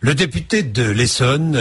Le député de l'Essonne,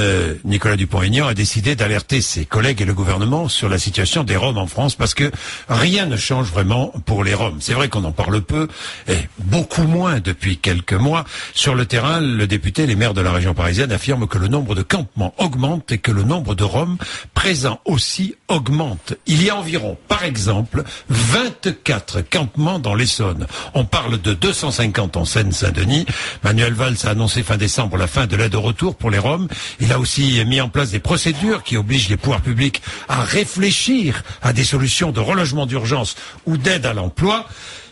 Nicolas Dupont-Aignan, a décidé d'alerter ses collègues et le gouvernement sur la situation des Roms en France parce que rien ne change vraiment pour les Roms. C'est vrai qu'on en parle peu, et beaucoup moins depuis quelques mois. Sur le terrain, le député et les maires de la région parisienne affirment que le nombre de campements augmente et que le nombre de Roms présents aussi augmente. Il y a environ, par exemple, 24 campements dans l'Essonne. On parle de 250 en Seine-Saint-Denis. Manuel Valls a annoncé fin décembre la fin de l'aide au retour pour les Roms. Il a aussi mis en place des procédures qui obligent les pouvoirs publics à réfléchir à des solutions de relogement d'urgence ou d'aide à l'emploi.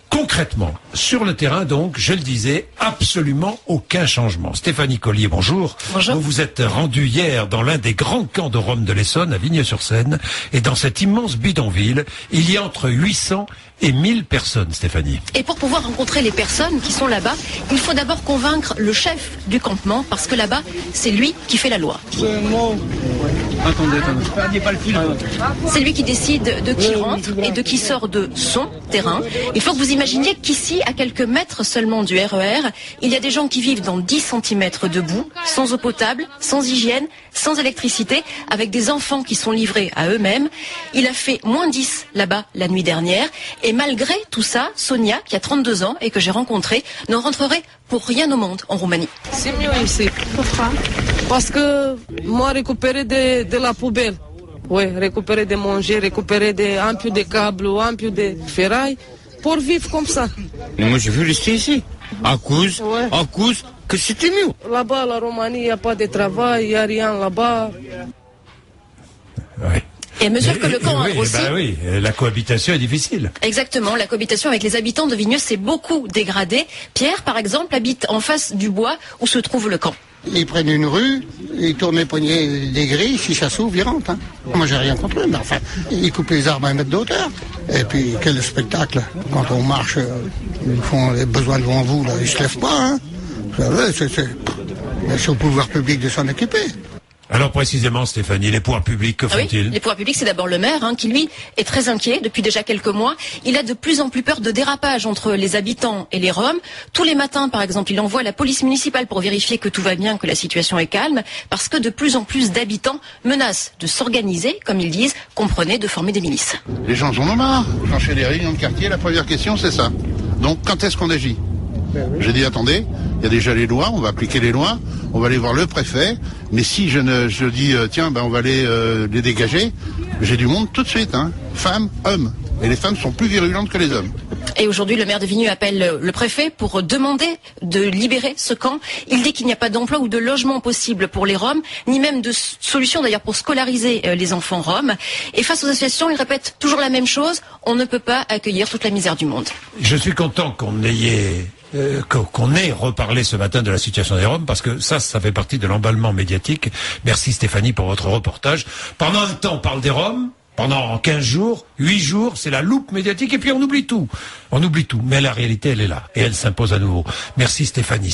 Concrètement, sur le terrain, donc, je le disais, absolument aucun changement. Stéphanie Collier, bonjour. Bonjour. Vous vous êtes rendue hier dans l'un des grands camps de Roms de l'Essonne, à Vigneux-sur-Seine, et dans cet immense bidonville, il y a entre 800 et 1000 personnes, Stéphanie. Et pour pouvoir rencontrer les personnes qui sont là-bas, il faut d'abord convaincre le chef du campement, parce que là-bas, c'est lui qui fait la loi. Attendez. C'est lui qui décide de qui rentre et de qui sort de son terrain. Il faut que vous imaginiez qu'ici, à quelques mètres seulement du RER, il y a des gens qui vivent dans 10 cm de boue, sans eau potable, sans hygiène, sans électricité, avec des enfants qui sont livrés à eux-mêmes. Il a fait moins 10 là-bas la nuit dernière. Et malgré tout ça, Sonia, qui a 32 ans et que j'ai rencontrée, ne rentrerait pour rien au monde en Roumanie. C'est mieux ici. Pourquoi? Parce que moi, récupérer de la poubelle, récupérer de manger, récupérer un peu de câbles ou un peu de ferraille, pour vivre comme ça. Moi, je veux rester ici. À cause que c'était mieux. Là-bas, la Roumanie, il n'y a pas de travail, il n'y a rien là-bas. Oui. Et à mesure que le camp a grossi... oui, la cohabitation est difficile. Exactement, la cohabitation avec les habitants de Vigneux s'est beaucoup dégradée. Pierre, par exemple, habite en face du bois où se trouve le camp. Ils prennent une rue, ils tournent les poignées des grilles, si ça s'ouvre, ils rentrent. Moi, j'ai rien contre eux, mais enfin, ils coupent les arbres à 1 mètre de hauteur. Et puis, quel spectacle. Quand on marche, ils font les besoins devant vous, là, ils se lèvent pas. Vous savez, c'est au pouvoir public de s'en occuper. Alors précisément, Stéphanie, les pouvoirs publics, que font-ils? Les pouvoirs publics, c'est d'abord le maire, qui lui est très inquiet depuis déjà quelques mois. Il a de plus en plus peur de dérapage entre les habitants et les Roms. Tous les matins, par exemple, il envoie la police municipale pour vérifier que tout va bien, que la situation est calme, parce que de plus en plus d'habitants menacent de s'organiser, comme ils disent, comprenez, de former des milices. Les gens en ont marre. Quand je fais des réunions de quartier, la première question, c'est ça. Donc, quand est-ce qu'on agit? J'ai dit, attendez, il y a déjà les lois, on va appliquer les lois, on va aller voir le préfet, mais si je dis, tiens, on va aller les dégager, j'ai du monde tout de suite, femmes, hommes. Et les femmes sont plus virulentes que les hommes. Et aujourd'hui, le maire de Vigneux appelle le préfet pour demander de libérer ce camp. Il dit qu'il n'y a pas d'emploi ou de logement possible pour les Roms, ni même de solution d'ailleurs pour scolariser les enfants roms. Et face aux associations, il répète toujours la même chose, on ne peut pas accueillir toute la misère du monde. Je suis content qu'on ait reparlé ce matin de la situation des Roms, parce que ça fait partie de l'emballement médiatique. Merci Stéphanie pour votre reportage. Pendant un temps, on parle des Roms. Pendant 15 jours, 8 jours, c'est la loupe médiatique et puis on oublie tout. On oublie tout. Mais la réalité, elle est là. Et elle s'impose à nouveau. Merci Stéphanie.